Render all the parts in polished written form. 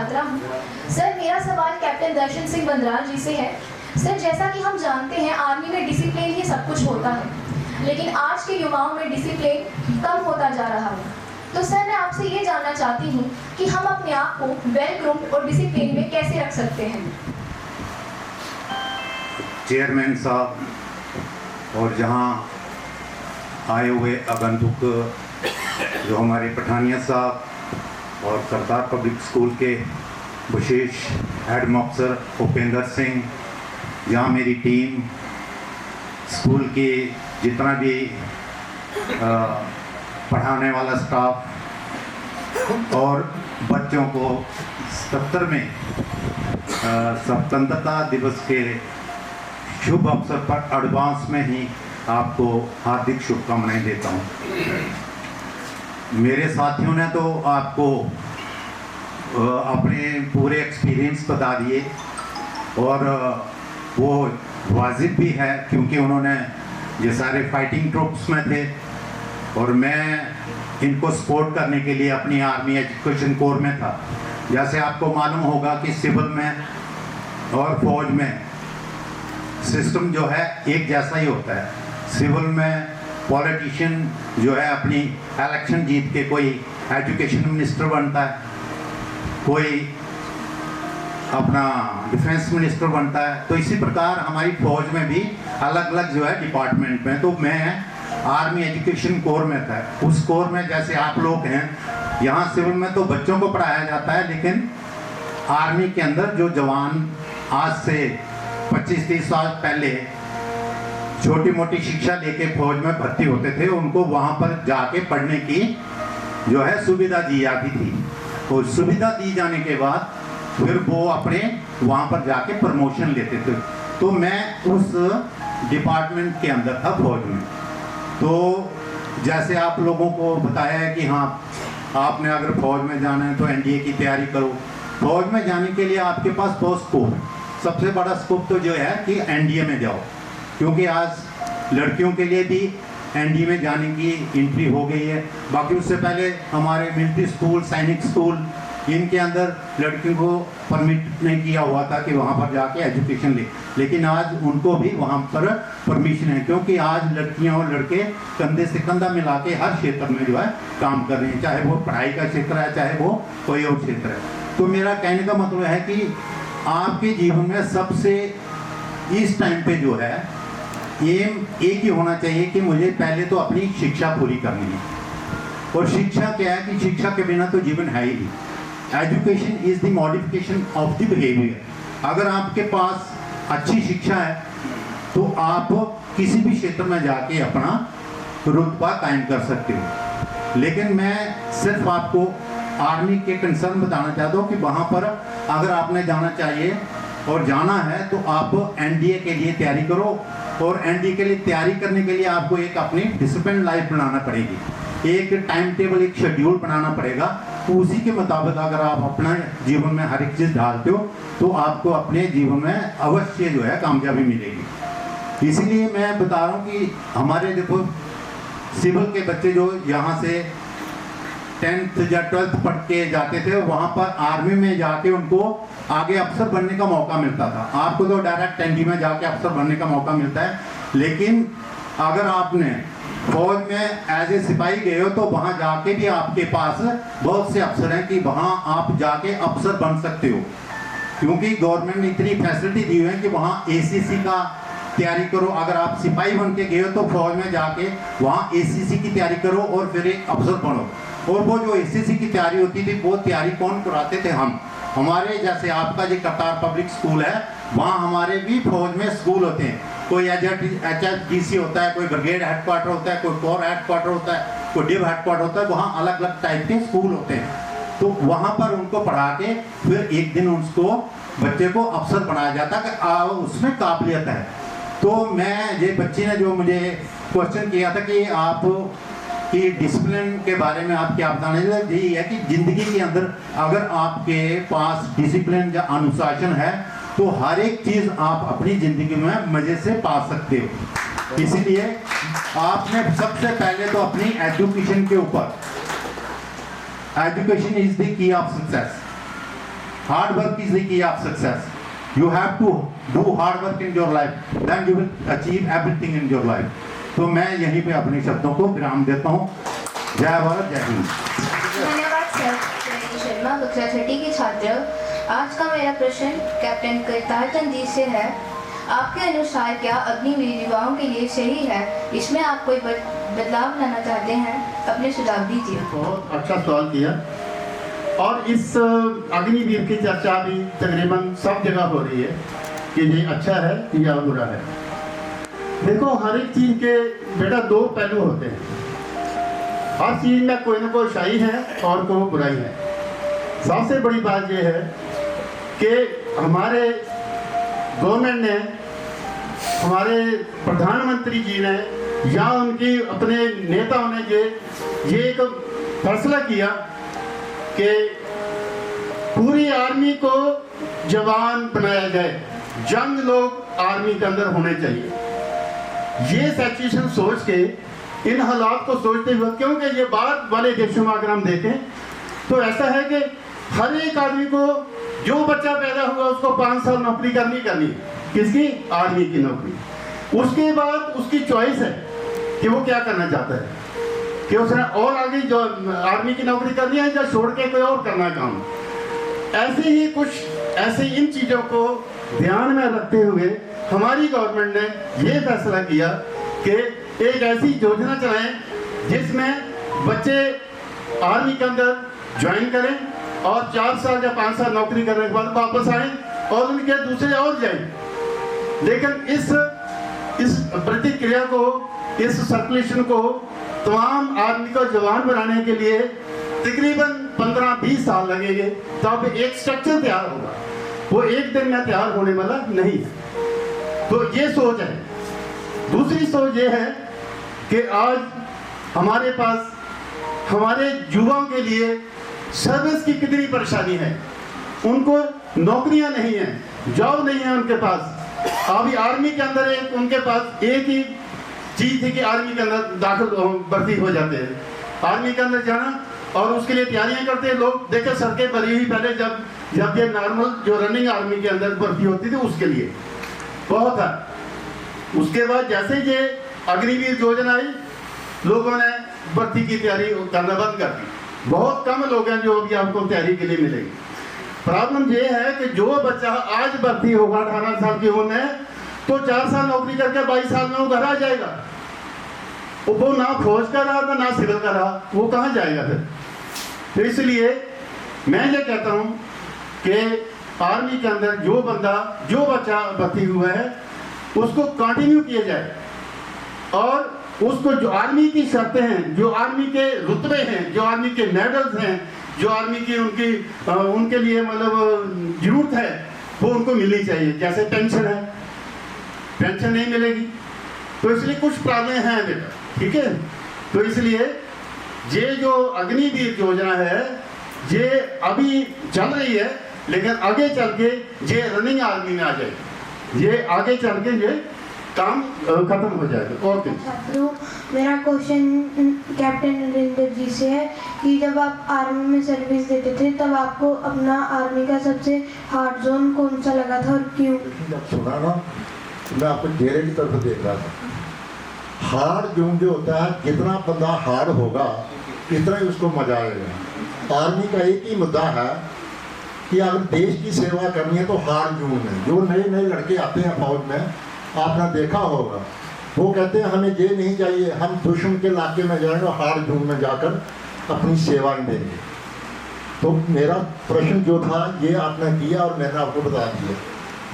छात्रा हूँ। सर, मेरा सवाल कैप्टन दर्शन सिंह बंदराल जी से है। सर, जैसा कि हम जानते हैं आर्मी में डिसिप्लिन ही सब कुछ होता है, लेकिन आज के युवाओं में डिसिप्लिन कम होता जा रहा है। तो सर, मैं आपसे ये जानना चाहती हूँ कि हम अपने आप को वेल ग्रूम्ड और डिसिप्लिन में कैसे रख सकते हैं। चेयरमैन साहब और जहाँ आए हुए आगंतुक जो हमारे पठानिया साहब और सरदार पब्लिक स्कूल के विशेष हेड मास्टर उपेंद्र सिंह, जहाँ मेरी टीम स्कूल की जितना भी पढ़ाने वाला स्टाफ और बच्चों को 77 में स्वतंत्रता दिवस के शुभ अवसर पर एडवांस में ही आपको हार्दिक शुभकामनाएं देता हूं। मेरे साथियों ने तो आपको अपने पूरे एक्सपीरियंस बता दिए और वो वाजिब भी है क्योंकि उन्होंने ये सारे फाइटिंग ट्रूप्स में थे और मैं इनको सपोर्ट करने के लिए अपनी आर्मी एजुकेशन कोर में था। जैसे आपको मालूम होगा कि सिविल में और फौज में सिस्टम जो है एक जैसा ही होता है। सिविल में पॉलिटिशियन जो है अपनी इलेक्शन जीत के कोई एजुकेशन मिनिस्टर बनता है, कोई अपना डिफेंस मिनिस्टर बनता है। तो इसी प्रकार हमारी फौज में भी अलग अलग जो है डिपार्टमेंट में, तो मैं आर्मी एजुकेशन कोर में था। उस कोर में जैसे आप लोग हैं, यहाँ सिविल में तो बच्चों को पढ़ाया जाता है, लेकिन आर्मी के अंदर जो जवान आज से 25-30 साल पहले छोटी मोटी शिक्षा लेके फौज में भर्ती होते थे, उनको वहाँ पर जाके पढ़ने की जो है सुविधा दी जाती थी। और सुविधा दी जाने के बाद फिर वो अपने वहाँ पर जाके प्रमोशन लेते थे। तो मैं उस डिपार्टमेंट के अंदर था फौज में। तो जैसे आप लोगों को बताया है कि हाँ, आपने अगर फौज में जाना है तो एनडीए की तैयारी करो। फौज में जाने के लिए आपके पास बहुत स्कोप है। सबसे बड़ा स्कोप तो जो है कि एनडीए में जाओ, क्योंकि आज लड़कियों के लिए भी एनडीए में जाने की एंट्री हो गई है। बाकी उससे पहले हमारे मिलिट्री स्कूल, सैनिक स्कूल, इनके अंदर लड़कियों को परमिट नहीं किया हुआ था कि वहाँ पर जाके एजुकेशन ले, लेकिन आज उनको भी वहाँ पर परमिशन है, क्योंकि आज लड़कियाँ और लड़के कंधे से कंधा मिला के हर क्षेत्र में जो है काम कर रहे हैं, चाहे वो पढ़ाई का क्षेत्र है, चाहे वो कोई और क्षेत्र है। तो मेरा कहने का मतलब है कि आपके जीवन में सबसे इस टाइम पे जो है एम एक ही होना चाहिए कि मुझे पहले तो अपनी शिक्षा पूरी करनी है। और शिक्षा क्या है कि शिक्षा के बिना तो जीवन है ही। Education is the modification of the behaviour. अगर आपके पास अच्छी शिक्षा है तो आप किसी भी क्षेत्र में जाके अपना रुतबा कायम कर सकते हो। लेकिन मैं सिर्फ आपको आर्मी के कंसर्न बताना चाहता हूँ कि वहाँ पर अगर आपने जाना चाहिए और जाना है तो आप एनडीए के लिए तैयारी करो। और एनडीए के लिए तैयारी करने के लिए आपको एक अपनी डिसिप्लिन लाइफ बनाना पड़ेगी, एक टाइम टेबल, एक शेड्यूल बनाना पड़ेगा। तो उसी के मुताबिक अगर आप अपना जीवन में हर एक चीज़ डालते हो तो आपको अपने जीवन में अवश्य जो है कामयाबी मिलेगी। इसीलिए मैं बता रहा हूँ कि हमारे देखो सिविल के बच्चे जो यहाँ से 10th या 12th पढ़ के जाते थे, वहाँ पर आर्मी में जाके उनको आगे अफसर बनने का मौका मिलता था। आपको तो डायरेक्ट एनडी में जाके अफसर बनने का मौका मिलता है, लेकिन अगर आपने फौज में एज ए सिपाही गए हो तो वहाँ जाके भी आपके पास बहुत से अफसर हैं कि वहाँ आप जाके अफसर बन सकते हो, क्योंकि गवर्नमेंट ने इतनी फैसिलिटी दी हुई है कि वहाँ एसीसी का तैयारी करो। अगर आप सिपाही बन के गए हो तो फौज में जाके वहाँ एसीसी की तैयारी करो और फिर एक अफसर बनो। और वो जो एसीसी की तैयारी होती थी वो तैयारी कौन कराते थे? हम। हमारे जैसे आपका जो करतार पब्लिक स्कूल है, वहाँ हमारे भी फौज में स्कूल होते हैं। कोई HFDC होता है, कोई ब्रिगेड हेडक्वार्टर होता है, कोई कोर हेडक्वार्टर होता है, कोई डिव हेडक्वार्टर होता है। वहाँ अलग अलग टाइप के स्कूल होते हैं। तो वहाँ पर उनको पढ़ा के फिर एक दिन उसको बच्चे को अफसर बनाया जाता कि उसमें काबिलियत है। तो मैं ये बच्ची ने जो मुझे क्वेश्चन किया था कि आप कि डिसिप्लिन के बारे में आप क्या बताना चाहिए, यही है कि ज़िंदगी के अंदर अगर आपके पास डिसिप्लिन या अनुशासन है तो हर एक चीज़ आप अपनी ज़िंदगी में मज़े से पा सकते हो। इसीलिए आपने सबसे पहले तो अपनी एजुकेशन के ऊपर, education is the key of success. Hard work is the key of success. You have to do hard work in your life, then you will achieve everything in your life. तो मैं यहीं पे अपने शब्दों को विराम देता हूँ। जय भारत, जय हिंद। धन्यवाद सर। शर्मा कक्षा 6 के छात्र, आज का मेरा प्रश्न कैप्टन करतार चंद जी से है। आपके अनुसार क्या अग्निवीर युवाओं के लिए सही है? इसमें आप कोई बदलाव लाना चाहते हैं? अपने सुझाव दीजिए। बहुत अच्छा सवाल किया। और इस अग्निवीर की चर्चा भी तकरीबन सब जगह हो रही है कि ये अच्छा है या बुरा है। देखो, हर एक चीज़ के बेटा दो पहलू होते हैं। हर चीज़ में कोई ना कोई अच्छाई है और कोई बुराई है। सबसे बड़ी बात यह है कि हमारे गवर्नमेंट ने, हमारे प्रधानमंत्री जी ने या उनकी अपने नेताओं ने ये एक फैसला किया कि पूरी आर्मी को जवान बनाया जाए, जंग लोग आर्मी के अंदर होने चाहिए। ये सिचुएशन सोच के, इन हालात को सोचते हुए, क्योंकि ये बाहर वाले देशों में अगर हम देखें तो ऐसा है कि हर एक आदमी को, जो बच्चा पैदा हुआ उसको 5 साल नौकरी करनी है। किसकी? आर्मी की नौकरी। उसके बाद उसकी चॉइस है कि वो क्या करना चाहता है, कि उसने और आगे जो आर्मी की नौकरी करनी है या छोड़ के कोई और करना है काम। ऐसे ही कुछ ऐसे इन चीज़ों को ध्यान में रखते हुए हमारी गवर्नमेंट ने ये फैसला किया कि एक ऐसी योजना चलाएं जिसमें बच्चे आर्मी के अंदर ज्वाइन करें और 4 साल या 5 साल नौकरी करने के बाद वापस आएं और उनके दूसरे और जाएं। लेकिन इस प्रतिक्रिया को, इस सर्कुलेशन को तमाम आर्मी को जवान बनाने के लिए तकरीबन 15-20 साल लगेंगे, तब एक स्ट्रक्चर तैयार होगा। वो एक दिन में तैयार होने वाला नहीं है। तो ये सोच है। दूसरी सोच ये है कि आज हमारे पास हमारे युवाओं के लिए सर्विस की कितनी परेशानी है। उनको नौकरियां नहीं हैं, जॉब नहीं है उनके पास। अभी आर्मी के अंदर उनके पास एक ही चीज़ थी कि आर्मी के अंदर दाखिल भर्ती हो जाते हैं, आर्मी के अंदर जाना और उसके लिए तैयारियां करते हैं लोग। देखे सड़कें भरी हुई पहले जब ये नॉर्मल जो रनिंग आर्मी के अंदर भर्ती होती थी उसके लिए बहुत था। उसके बाद जैसे ये अग्निवीर योजना आई, लोगों ने भर्ती की तैयारी करना बंद कर दी। बहुत कम लोग हैं जो अभी आपको तैयारी के लिए मिलेंगे। प्रॉब्लम ये है कि जो बच्चा आज भर्ती होगा 18 साल की उम्र में, तो 4 साल नौकरी करके 22 साल में वो घर आ जाएगा। वो ना फौज का रहा ना सिविल का रहा, वो कहाँ जाएगा फिर? तो इसलिए मैं ये कहता हूँ कि आर्मी के अंदर जो बच्चा भर्ती हुआ है उसको कंटिन्यू किया जाए और उसको जो आर्मी की शर्तें हैं, जो आर्मी के रुतबे हैं, जो आर्मी के मेडल्स हैं, जो आर्मी की उनके लिए मतलब जरूरत है, वो उनको मिलनी चाहिए। जैसे पेंशन है, पेंशन नहीं मिलेगी तो इसलिए कुछ प्रॉब्लम हैं बेटा, ठीक है। तो इसलिए ये जो अग्निवीर योजना है ये अभी चल रही है, लेकिन आगे चल के ये रनिंग आर्मी में आ जाएगी, ये आगे चल के ये काम खत्म हो जाएगा। ओके छात्रों, मेरा क्वेश्चन कैप्टन नरेंद्र जी से है कि जब आप आर्मी में सर्विस देते थे तब आपको अपना आर्मी का सबसे हार्ड जोन कौन सा लगा था और क्यों? जब सुना ना तो मैं आपको चेहरे की तरफ देख रहा था। हार्ड जोन जो होता है, जितना बंदा हार्ड होगा इतना ही उसको मजा आएगा। आर्मी का एक ही मुद्दा है कि अगर देश की सेवा करनी है तो हार्ड जोन में जो नए लड़के आते हैं फौज में, आपने देखा होगा, वो कहते हैं हमें ये नहीं चाहिए, हम दुश्मन के इलाके में जाएंगे, हार्ड जोन में जाकर अपनी सेवाएं देंगे। तो मेरा प्रश्न जो था ये आपने किया और मैंने आपको बता दिया,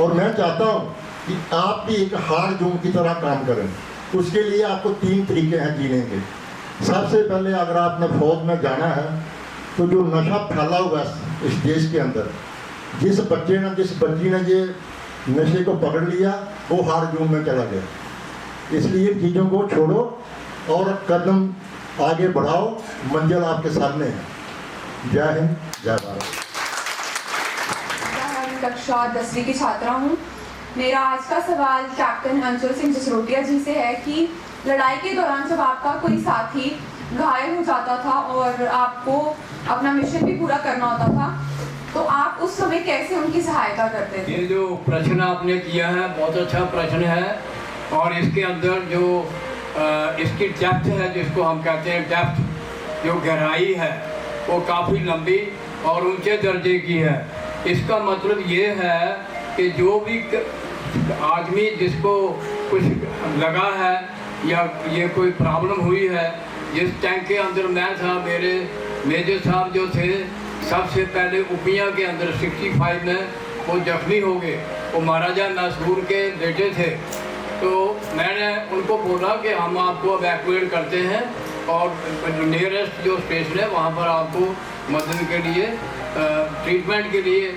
और मैं चाहता हूँ कि आप भी एक हार्ड जोन की तरह काम करें। उसके लिए आपको 3 तरीके हैं जीने के। सबसे पहले अगर आपने फौज में जाना है तो जो नशा फैला हुआ है इस देश के अंदर, जिस बच्ची ने ये नशे को पकड़ लिया वो हार्ड जोन में चला गया। इसलिए चीज़ों को छोड़ो और कदम आगे बढ़ाओ, मंजिल आपके सामने है। जय हिंद, जय भारत। मैं कक्षा 10वीं की छात्रा हूँ। मेरा आज का सवाल कैप्टन अंशुल सिंह जसरोटिया जी से है कि लड़ाई के दौरान जब आपका कोई साथी घायल हो जाता था और आपको अपना मिशन भी पूरा करना होता था, तो आप उस उस समय कैसे उनकी सहायता करते थे? ये जो प्रश्न आपने किया है बहुत अच्छा प्रश्न है, और इसके अंदर जो इसकी डेप्थ है, जिसको हम कहते हैं डेप्थ, जो गहराई है वो काफ़ी लंबी और ऊंचे दर्जे की है। इसका मतलब ये है कि जो भी आदमी जिसको कुछ लगा है या ये कोई प्रॉब्लम हुई है, जिस टैंक के अंदर मैं था, मेरे मेजर साहब जो थे सबसे पहले उपिया के अंदर 65 में वो जख्मी हो गए। वो महाराजा मैसूर के बेटे थे। तो मैंने उनको बोला कि हम आपको एवैक्यूएट करते हैं और नियरेस्ट जो स्टेशन है वहाँ पर आपको मदद के लिए ट्रीटमेंट के लिए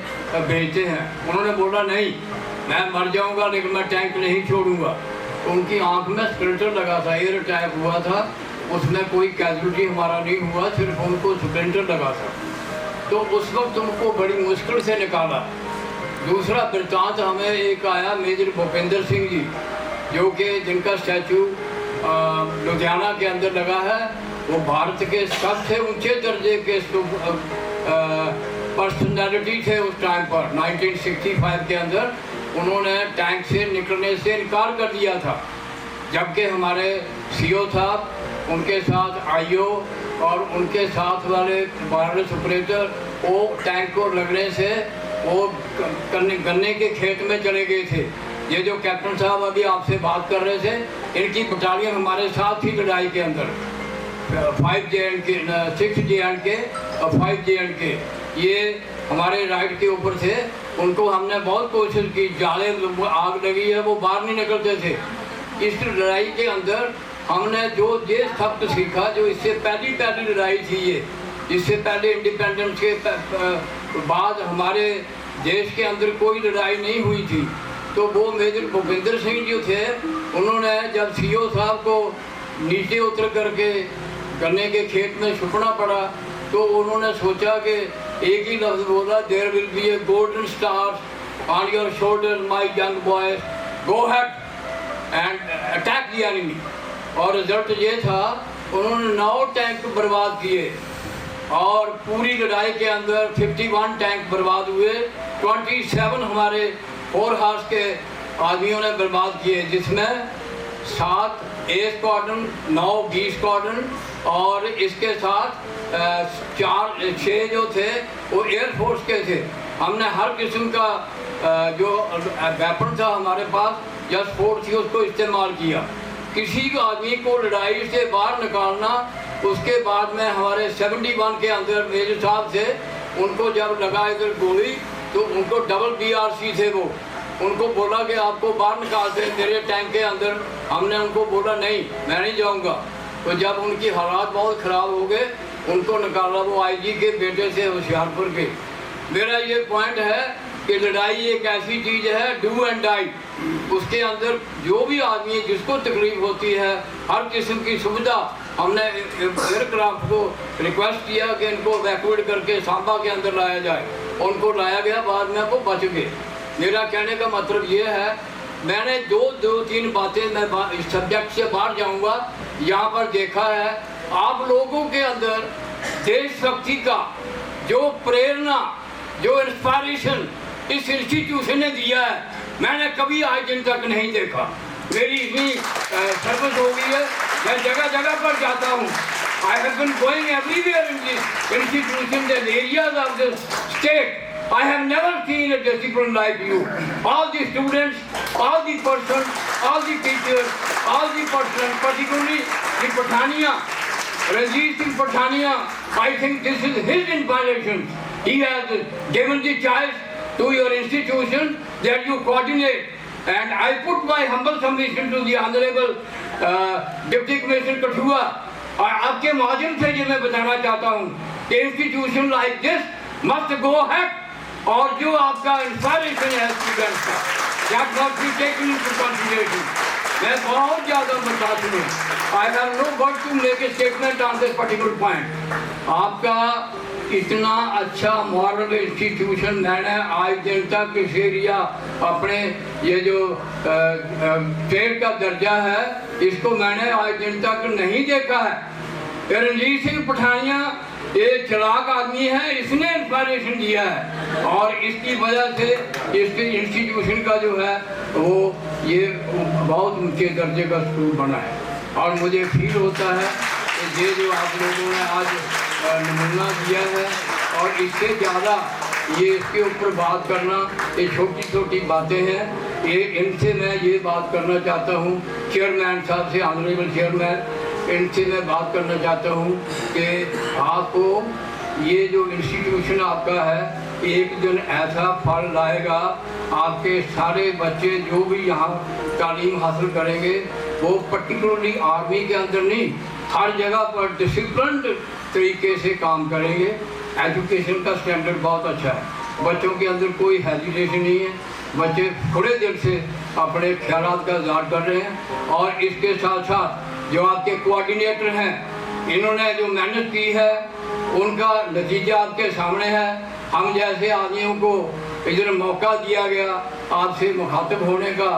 भेजते हैं। उन्होंने बोला नहीं, मैं मर जाऊंगा लेकिन मैं टैंक नहीं छोड़ूंगा। तो उनकी आंख में स्प्लिंटर लगा था, एयर अटैक हुआ था, उसमें कोई कैजुअलिटी हमारा नहीं हुआ, सिर्फ उनको स्प्लिंटर लगा था। तो उस वक्त उनको बड़ी मुश्किल से निकाला। दूसरा वृत्तांत हमें एक आया मेजर भूपेंद्र सिंह जी, जो कि जिनका स्टैचू लुधियाना के अंदर लगा है। वो भारत के सबसे ऊंचे दर्जे के पर्सनैलिटी थे उस टाइम पर। 1965 के अंदर उन्होंने टैंक से निकलने से इनकार कर दिया था, जबकि हमारे सीओ साहब, उनके साथ आईओ और उनके साथ वाले वायरलेस ऑपरेटर वो टैंक को लगने से वो गन्ने के खेत में चले गए थे। ये जो कैप्टन साहब अभी आपसे बात कर रहे थे, इनकी बटालियन हमारे साथ थी लड़ाई के अंदर। 5 JNK, 6 JNK और 5 JNK, ये हमारे राइट के ऊपर थे। उनको हमने बहुत कोशिश की, जाले आग लगी है वो बाहर नहीं निकलते थे। इस लड़ाई के अंदर हमने जो ये सबक सीखा, जो इससे पहली लड़ाई थी ये, इससे पहले इंडिपेंडेंस के बाद हमारे देश के अंदर कोई लड़ाई नहीं हुई थी। तो वो मेजर भूपेंद्र सिंह जो थे, उन्होंने जब सीओ साहब को नीचे उतर करके गन्ने के खेत में छुपना पड़ा, तो उन्होंने सोचा कि एक ही लफ्ज़ बोला, there will be a golden star on your shoulder my young boy, go ahead and attack the enemy. और रिजल्ट ये था, उन्होंने 9 टैंक बर्बाद किए और पूरी लड़ाई के अंदर 51 टैंक बर्बाद हुए। 27 हमारे 4 हार्स के आदमियों ने बर्बाद किए, जिसमें 7 A स्क्वाड्रन, 9 B स्क्वाड्रन और इसके साथ 6 जो थे वो एयरफोर्स के थे। हमने हर किस्म का जो वेपन था हमारे पास या स्पोर्ट थी उसको इस्तेमाल किया। किसी आदमी को लड़ाई से बाहर निकालना, उसके बाद में हमारे 71 के अंदर मेजर साहब थे, उनको जब लगा इधर गोली तो उनको डबल BRC थे, वो उनको बोला कि आपको बाहर निकालते हैं मेरे टैंक के अंदर। हमने उनको बोला नहीं, मैं नहीं जाऊंगा। तो जब उनकी हालात बहुत ख़राब हो गए, उनको निकाला। वो IG के बेटे थे होशियारपुर के। मेरा ये पॉइंट है कि लड़ाई एक ऐसी चीज़ है, डू एंड डाई। उसके अंदर जो भी आदमी जिसको तकलीफ होती है, हर किस्म की सुविधा, हमने एयरक्राफ्ट को रिक्वेस्ट किया कि इनको एवैक्यूएट करके सांबा के अंदर लाया जाए। उनको लाया गया, बाद में वो बच गए। मेरा कहने का मतलब ये है, मैंने दो तीन बातें, मैं इस सब्जेक्ट से बाहर जाऊंगा, यहाँ पर देखा है आप लोगों के अंदर देशभक्ति का जो प्रेरणा, जो इंस्पायरेशन इस इंस्टीट्यूशन ने दिया है, मैंने कभी आज दिन तक नहीं देखा। मेरी इतनी सर्विस हो गई है, मैं जगह जगह पर जाता हूँ। I have been going everywhere in this institution, the areas of the state. I have never seen a discipline like you. All the students, all the persons, all the teachers, all the persons, particularly the Pathania, Ranjit Singh Pathania, I think this is his inspiration. He has given the choice to your institution that you coordinate. And I put my humble submission to the Honorable Deputy Commissioner Kathua. और आपके माध्यम से ये मैं बताना चाहता हूँ कि institution like this must go ahead, और जो आपका इंस्पायरेशन है स्टूडेंट्स का, that must be taken into consideration. मैं बहुत ज़्यादा बताता हूँ, I have no word to make a statement on this particular point. आपका इतना अच्छा मॉरल इंस्टीट्यूशन मैंने आज दिन तक इस एरिया, अपने ये जो स्टेट का दर्जा है, इसको मैंने आज दिन तक नहीं देखा है। रणजीत सिंह पठानिया ये चालाक आदमी है, इसने इंस्पायरेशन दिया है और इसकी वजह से इसके इंस्टीट्यूशन का जो है वो ये बहुत ऊंचे दर्जे का स्कूल बना है। और मुझे फील होता है कि ये जो आप लोगों ने आज नमूना दिया है और इससे ज़्यादा ये इसके ऊपर बात करना, ये छोटी छोटी बातें हैं, ये इनसे मैं ये बात करना चाहता हूँ चेयरमैन साहब से, ऑनरेबल चेयरमैन, इनसे मैं बात करना चाहता हूँ कि आपको ये जो इंस्टीट्यूशन आपका है एक दिन ऐसा फल लाएगा, आपके सारे बच्चे जो भी यहाँ तालीम हासिल करेंगे वो पर्टिकुलरली आर्मी के अंदर नहीं, हर जगह पर डिसिप्लिन्ड तरीके से काम करेंगे। एजुकेशन का स्टैंडर्ड बहुत अच्छा है, बच्चों के अंदर कोई हेजिटेशन नहीं है, बच्चे खुले दिल से अपने ख्यालात का इज़हार कर रहे हैं। और इसके साथ साथ जो आपके कोऑर्डिनेटर हैं, इन्होंने जो मेहनत की है उनका नतीजा आपके सामने है। हम जैसे आदमियों को इधर मौका दिया गया आपसे मुखातिब होने का,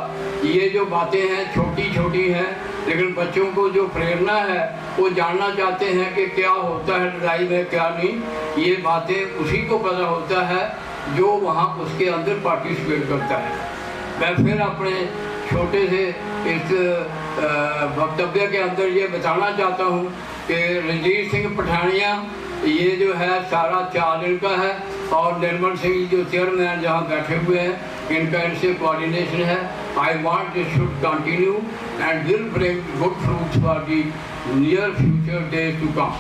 ये जो बातें हैं छोटी छोटी हैं, लेकिन बच्चों को जो प्रेरणा है वो जानना चाहते हैं कि क्या होता है लड़ाई में, क्या नहीं। ये बातें उसी को पता होता है जो वहाँ उसके अंदर पार्टिसिपेट करता है। मैं फिर अपने छोटे से इस वक्तव्य के अंदर ये बताना चाहता हूँ कि रणजीत सिंह पठानिया ये जो है सारा चार्ज इनका है और निर्मल सिंह जो चेयरमैन जहाँ बैठे हुए हैं इनका इनसे कोऑर्डिनेशन है। I want this should continue and will bring good fruits for the near future days to come.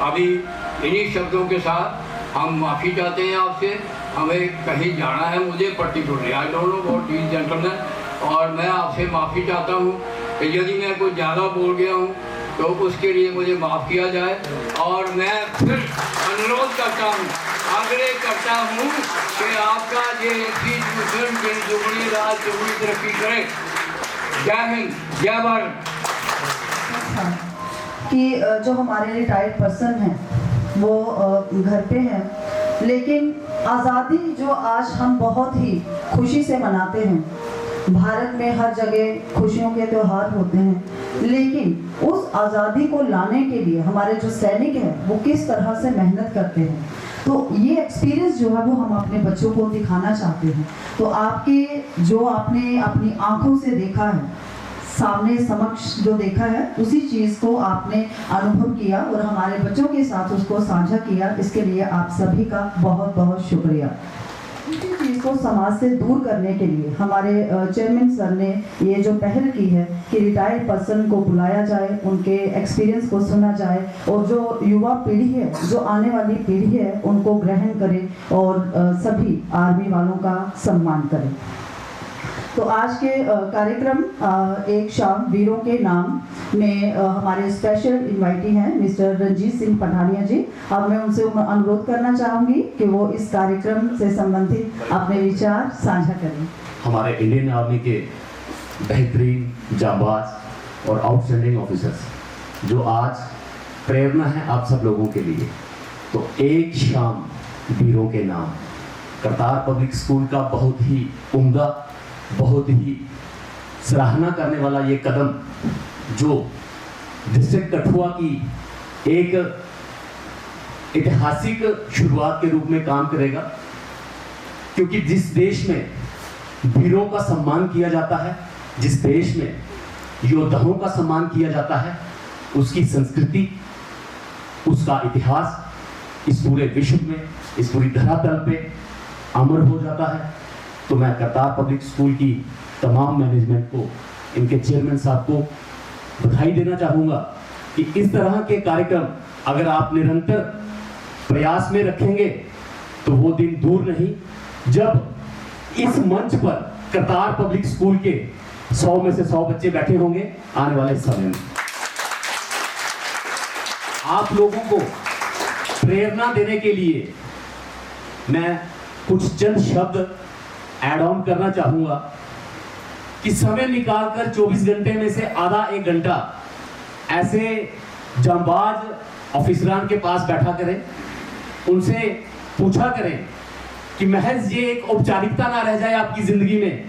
अभी इन्हीं शब्दों के साथ हम माफ़ी चाहते हैं आपसे, हमें कहीं जाना है मुझे particularly, I don't know about these gentleman, और मैं आपसे माफ़ी चाहता हूँ कि यदि मैं कुछ ज़्यादा बोल गया हूँ तो उसके लिए मुझे माफ़ किया जाए। और मैं फिर अनुरोध करता हूँ, आग्रह करता हूँ कि आपका ये इंस्टीट्यूशन दिन दुगनी रात चौगुनी तरक्की करे। जय हिंद, जय भारत। कि जो हमारे रिटायर्ड पर्सन हैं वो घर पे हैं, लेकिन आज़ादी जो आज हम बहुत ही खुशी से मनाते हैं, भारत में हर जगह खुशियों के त्यौहार होते हैं, लेकिन उस आज़ादी को लाने के लिए हमारे जो सैनिक हैं वो किस तरह से मेहनत करते हैं, तो ये एक्सपीरियंस जो है वो हम अपने बच्चों को दिखाना चाहते हैं। तो आपके जो आपने अपनी आंखों से देखा है, सामने समक्ष जो देखा है, उसी चीज़ को आपने अनुभव किया और हमारे बच्चों के साथ उसको साझा किया, इसके लिए आप सभी का बहुत बहुत शुक्रिया। इसी चीज़ को समाज से दूर करने के लिए हमारे चेयरमैन सर ने ये जो पहल की है कि रिटायर्ड पर्सन को बुलाया जाए, उनके एक्सपीरियंस को सुना जाए और जो युवा पीढ़ी है, जो आने वाली पीढ़ी है, उनको ग्रहण करें और सभी आर्मी वालों का सम्मान करें। तो आज के कार्यक्रम एक शाम वीरों के नाम में हमारे स्पेशल इनवाइटी हैं मिस्टर रणजीत सिंह पठानिया जी। अब मैं उनसे अनुरोध करना चाहूँगी कि वो इस कार्यक्रम से संबंधित अपने विचार साझा करें। हमारे इंडियन आर्मी के बेहतरीन जांबाज और आउटस्टैंडिंग ऑफिसर्स जो आज प्रेरणा है आप सब लोगों के लिए, तो एक शाम वीरों के नाम करतार पब्लिक स्कूल का बहुत ही उम्दा, बहुत ही सराहना करने वाला ये कदम जो डिस्ट्रिक्ट कठुआ की एक ऐतिहासिक शुरुआत के रूप में काम करेगा, क्योंकि जिस देश में वीरों का सम्मान किया जाता है, जिस देश में योद्धाओं का सम्मान किया जाता है, उसकी संस्कृति, उसका इतिहास इस पूरे विश्व में, इस पूरी धरातल पे अमर हो जाता है। तो मैं करतार पब्लिक स्कूल की तमाम मैनेजमेंट को, इनके चेयरमैन साहब को बधाई देना चाहूँगा कि इस तरह के कार्यक्रम अगर आप निरंतर प्रयास में रखेंगे तो वो दिन दूर नहीं जब इस मंच पर करतार पब्लिक स्कूल के 100 में से 100 बच्चे बैठे होंगे आने वाले समय में। आप लोगों को प्रेरणा देने के लिए मैं कुछ चंद शब्द ऐड ऑन करना चाहूंगा कि समय निकालकर 24 घंटे में से आधा एक घंटा ऐसे जांबाज ऑफिसरान के पास बैठा करें, उनसे पूछा करें कि महज ये एक औपचारिकता ना रह जाए आपकी जिंदगी में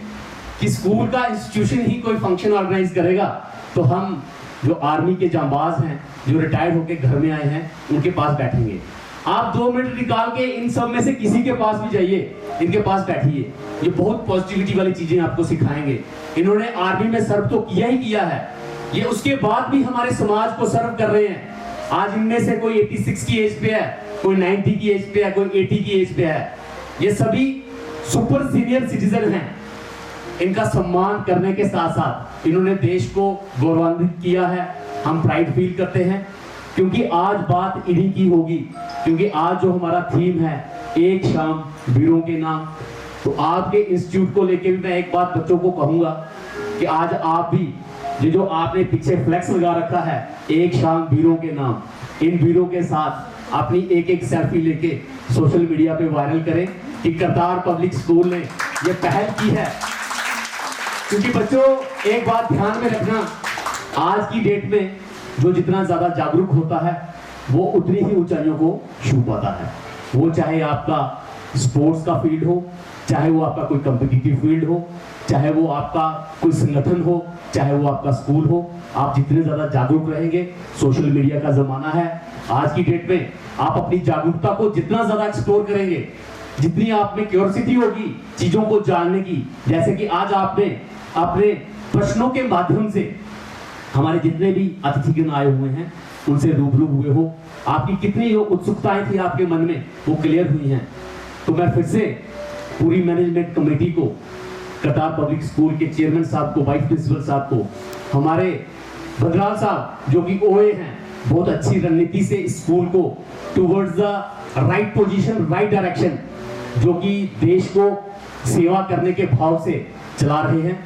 कि स्कूल का इंस्टीट्यूशन ही कोई फंक्शन ऑर्गेनाइज करेगा, तो हम जो आर्मी के जांबाज हैं, जो रिटायर्ड होकर घर में आए हैं, उनके पास बैठेंगे। आप 2 मिनट निकाल के इन सब में से किसी के पास भी जाइए, इनके पास बैठिए, ये बहुत पॉजिटिविटी वाली चीजें आपको सिखाएंगे। इन्होंने आर्मी में सर्व तो किया ही किया है, ये उसके बाद भी हमारे समाज को सर्व कर रहे हैं। आज इनमें से कोई 86 की एज पे है, कोई 90 की एज पे है, कोई 80 की एज पे है। ये सभी सुपर सीनियर सिटीजन हैं। इनका सम्मान करने के साथ साथ इन्होंने देश को गौरवान्वित किया है। हम प्राइड फील करते हैं, क्योंकि आज बात इन्हीं की होगी, क्योंकि आज जो हमारा थीम है एक शाम वीरों के नाम। तो आपके इंस्टीट्यूट को लेके भी मैं एक बात बच्चों को कहूंगा कि आज आप भी ये जो आपने पीछे फ्लेक्स लगा रखा है एक शाम वीरों के नाम, इन वीरों के साथ अपनी एक सेल्फी लेके सोशल मीडिया पे वायरल करें कि करतार पब्लिक स्कूल ने ये पहल की है। क्योंकि बच्चों एक बात ध्यान में रखना, आज की डेट में जो जितना ज्यादा जागरूक होता है वो उतनी ही ऊंचाइयों को छू पाता है। वो चाहे आपका स्पोर्ट्स का फील्ड हो, चाहे वो आपका कोई कॉम्पिटिटिव फील्ड हो, चाहे वो आपका कोई संगठन हो, चाहे वो आपका स्कूल हो। आप जितने ज्यादा जागरूक रहेंगे, सोशल मीडिया का जमाना है, आज की डेट में आप अपनी जागरूकता को जितना ज्यादा एक्सप्लोर करेंगे, जितनी आप में क्यूरियोसिटी होगी चीजों को जानने की, जैसे कि आज आपने अपने प्रश्नों के माध्यम से हमारे जितने भी अतिथिगण आए हुए हैं उनसे रूबरू हुए हो, आपकी कितनी जो उत्सुकताएं थी आपके मन में वो क्लियर हुई हैं। तो मैं फिर से पूरी मैनेजमेंट कमेटी को, करतार पब्लिक स्कूल के चेयरमैन साहब को, वाइस प्रिंसिपल साहब को, हमारे बंदराल साहब जो कि ओए हैं, बहुत अच्छी रणनीति से इस स्कूल को towards the right position, right direction, जो कि देश को सेवा करने के भाव से चला रहे हैं।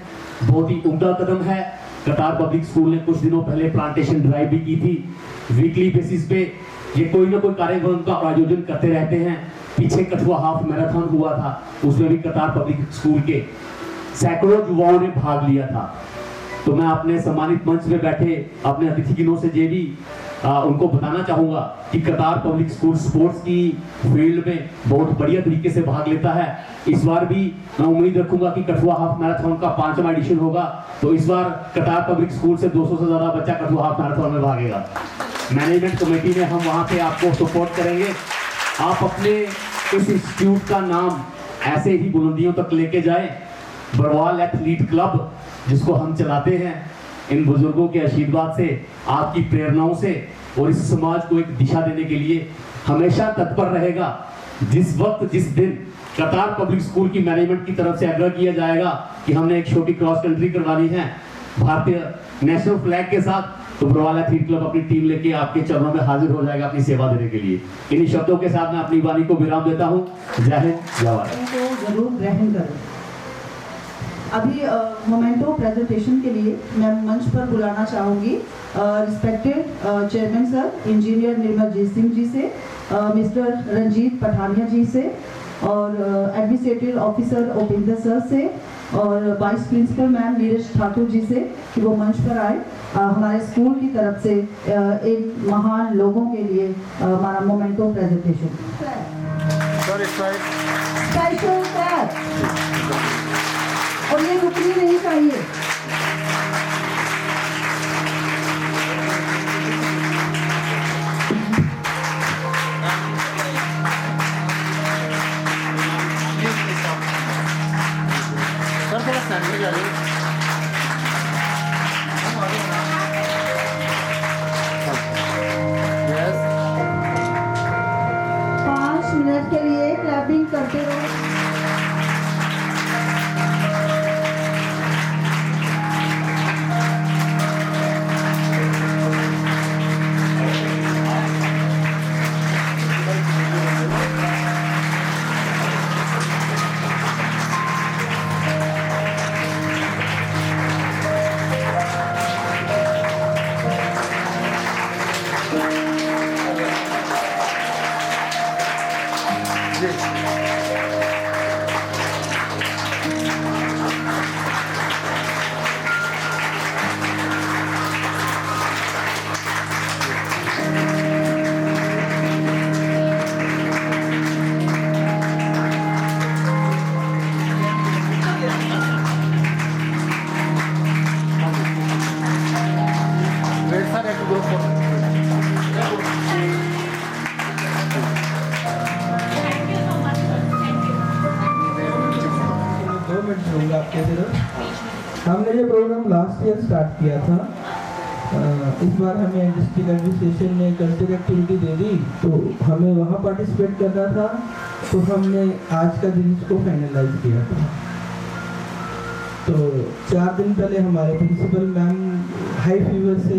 बहुत ही उम्दा कदम है। करतार पब्लिक स्कूल ने कुछ दिनों पहले प्लांटेशन ड्राइव भी की थी। वीकली बेसिस पे ये कोई ना कोई कार्यक्रम का आयोजन करते रहते हैं। पीछे कठुआ हाफ मैराथन हुआ था, उसमें भी करतार पब्लिक स्कूल के सैकड़ों युवाओं ने भाग लिया था। तो मैं अपने सम्मानित मंच में बैठे अपने अतिथिगणों से ये भी उनको बताना चाहूंगा कि करतार पब्लिक स्कूल स्पोर्ट्स की फील्ड में बहुत बढ़िया तरीके से भाग लेता है। इस बार भी मैं उम्मीद रखूंगा कि कठुआ हाफ मैराथन का 5वां एडिशन होगा, तो इस बार करतार पब्लिक स्कूल से 200 से ज्यादा बच्चा कठुआ हाफ मैराथन में भागेगा। मैनेजमेंट कमेटी में हम वहां पे आपको सपोर्ट करेंगे। आप अपने इस इंस्टीट्यूट का नाम ऐसे ही बुलंदियों तक लेके जाएं। बरवाल एथलीट क्लब जिसको हम चलाते हैं, इन बुजुर्गों के आशीर्वाद से, आपकी प्रेरणाओं से और इस समाज को एक दिशा देने के लिए हमेशा तत्पर रहेगा। जिस वक्त जिस दिन करतार पब्लिक स्कूल की मैनेजमेंट की तरफ से आग्रह किया जाएगा कि हमने एक छोटी क्रॉस कंट्री करवानी है भारतीय नेशनल फ्लैग के साथ, तो बरवाल एथलीट क्लब अपनी टीम लेके आपके चरणों में हाजिर हो जाएगा अपनी सेवा देने के लिए। इन्हीं शब्दों के साथ मैं अपनी वाणी को विराम देता हूँ। जय हिंद, जय भारत। को जरूर ग्रहण करें। अभी मोमेंटो प्रेजेंटेशन के लिए मैं मंच पर बुलाना चाहूँगी respected chairman sir engineer Nirmaljeet Singh ji से, मिस्टर रंजीत पठानिया जी से, और एडमिनिस्ट्रेटिव ऑफिसर उपेंद्र सर से, और vice principal ma'am Neeraj Thakur ji से कि वो मंच पर आए हमारे स्कूल की तरफ से एक महान लोगों के लिए हमारा मोमेंटो प्रेजेंटेशन। स्पेशल क्लैप, और ये रुकनी नहीं चाहिए। पाँच मिनट के लिए क्लैपिंग करते रहो। करूँगा आपके तरफ। हमने ये प्रोग्राम लास्ट ईयर स्टार्ट किया था, इस बार हमें डिस्ट्रिक्ट एडमिनिस्ट्रेशन ने कल्चरल एक्टिविटी दे दी, तो हमें वहाँ पार्टिसिपेट करना था, तो हमने आज का दिन इसको फाइनलाइज किया था। तो 4 दिन पहले हमारे प्रिंसिपल मैम हाई फीवर से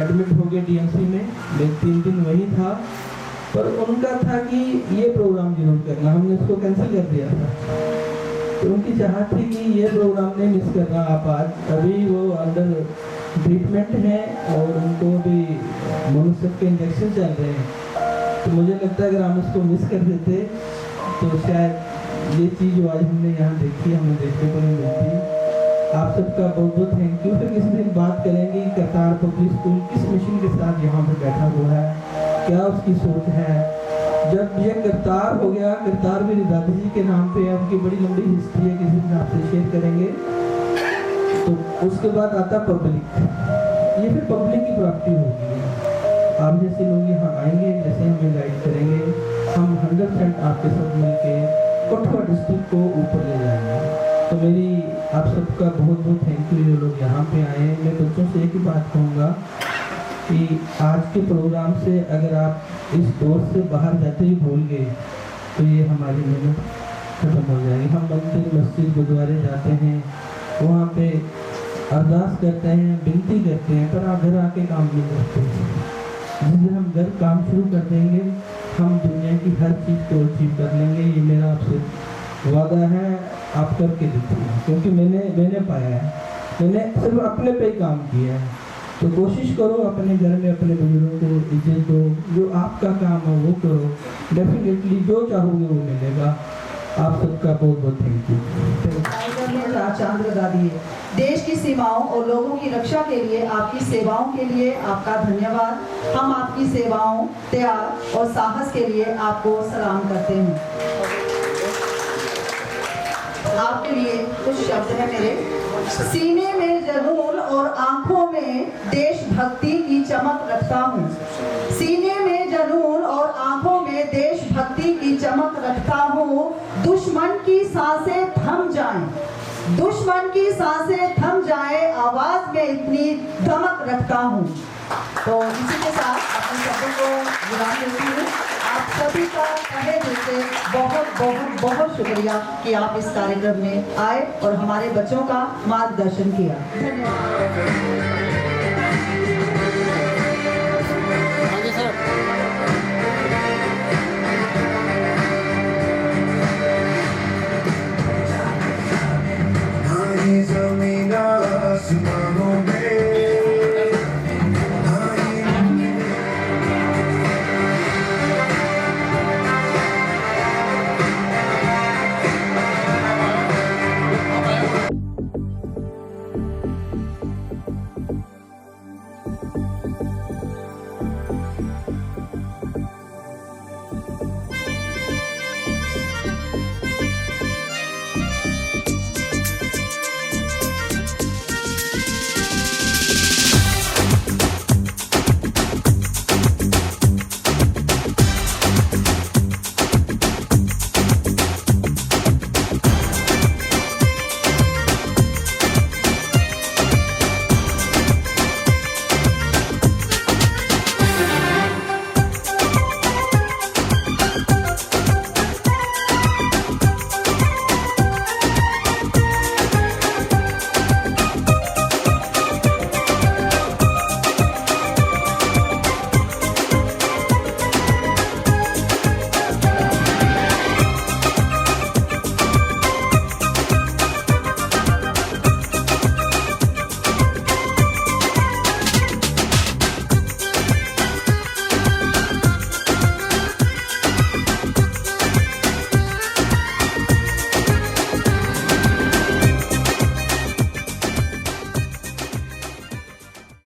एडमिट हो गए DMC में, मैं 3 दिन वहीं था, पर उनका था कि ये प्रोग्राम जरूर करना, हमने उसको कैंसिल कर दिया था। तो उनकी चाहत थी कि ये प्रोग्राम नहीं मिस करना आप आज। अभी वो अंडर ट्रीटमेंट है और उनको भी मनुष्य के इंजेक्शन चल रहे हैं, तो मुझे लगता है अगर हम इसको मिस कर देते तो शायद ये चीज़ जो आज हमने यहाँ देखी हमें देखने को नहीं मिलती। आप सबका बहुत बहुत थैंक यू। फिर किसी दिन बात करेंगे कि करतार पब्लिक स्कूल किस मिशन के साथ यहाँ पर बैठा हुआ है, क्या उसकी सोच है। जब ये करतार हो गया, करतार भी दादी जी के नाम पे है, उनकी बड़ी लंबी हिस्ट्री है, किसी दिन आपसे शेयर करेंगे। तो उसके बाद आता पब्लिक, ये फिर पब्लिक की प्राप्ति होगी। आप जैसे लोग यहाँ आएंगे, जैसे हमें गाइड करेंगे, हम 100% आपके साथ मिलके कठुआ डिस्ट्रिक्ट को ऊपर ले जाएंगे। तो मेरी आप सबका बहुत बहुत थैंक यू जो लोग यहाँ पे आए हैं। मैं बच्चों से एक ही बात कहूँगा कि आज के प्रोग्राम से अगर आप इस दौर से बाहर जाते ही भूल गए तो ये हमारी मेहनत खत्म हो जाएगी। हम मंदिर मस्जिद गुरुद्वारे जाते हैं, वहाँ पे अरदास करते हैं, विनती करते हैं, पर आप घर आके काम नहीं करते। जिस दिन हम घर काम शुरू कर देंगे, हम दुनिया की हर चीज़ को अचीव कर लेंगे। ये मेरा आपसे वादा है, आप करके देखिए, क्योंकि मैंने पाया है, मैंने सिर्फ अपने पे काम किया है। तो कोशिश करो अपने घर में अपने बुजुर्गों को इज्जत दो, जो आपका काम है वो करो, डेफिनेटली जो चाहोगे वो मिलेगा। आप सबका बहुत बहुत थैंक यू। चांद लगा दिए। देश की सीमाओं और लोगों की रक्षा के लिए आपकी सेवाओं के लिए आपका धन्यवाद। हम आपकी सेवाओं, त्याग और साहस के लिए आपको सलाम करते हैं। आपके लिए कुछ शब्द है मेरे। सीने में जुनून और आंखों में देशभक्ति की चमक रखता हूँ। सीने में जुनून और आंखों में देशभक्ति की चमक रखता हूँ। दुश्मन की सांसें थम जाएं, दुश्मन की सांसें थम जाएं, आवाज में इतनी धमक रखता हूँ। तो इसी के साथ अपने शब्दों को विराम देती हूँ। आप सभी का तहे दिल से बहुत बहुत बहुत शुक्रिया कि आप इस कार्यक्रम में आए और हमारे बच्चों का मार्गदर्शन किया। धन्यवाद।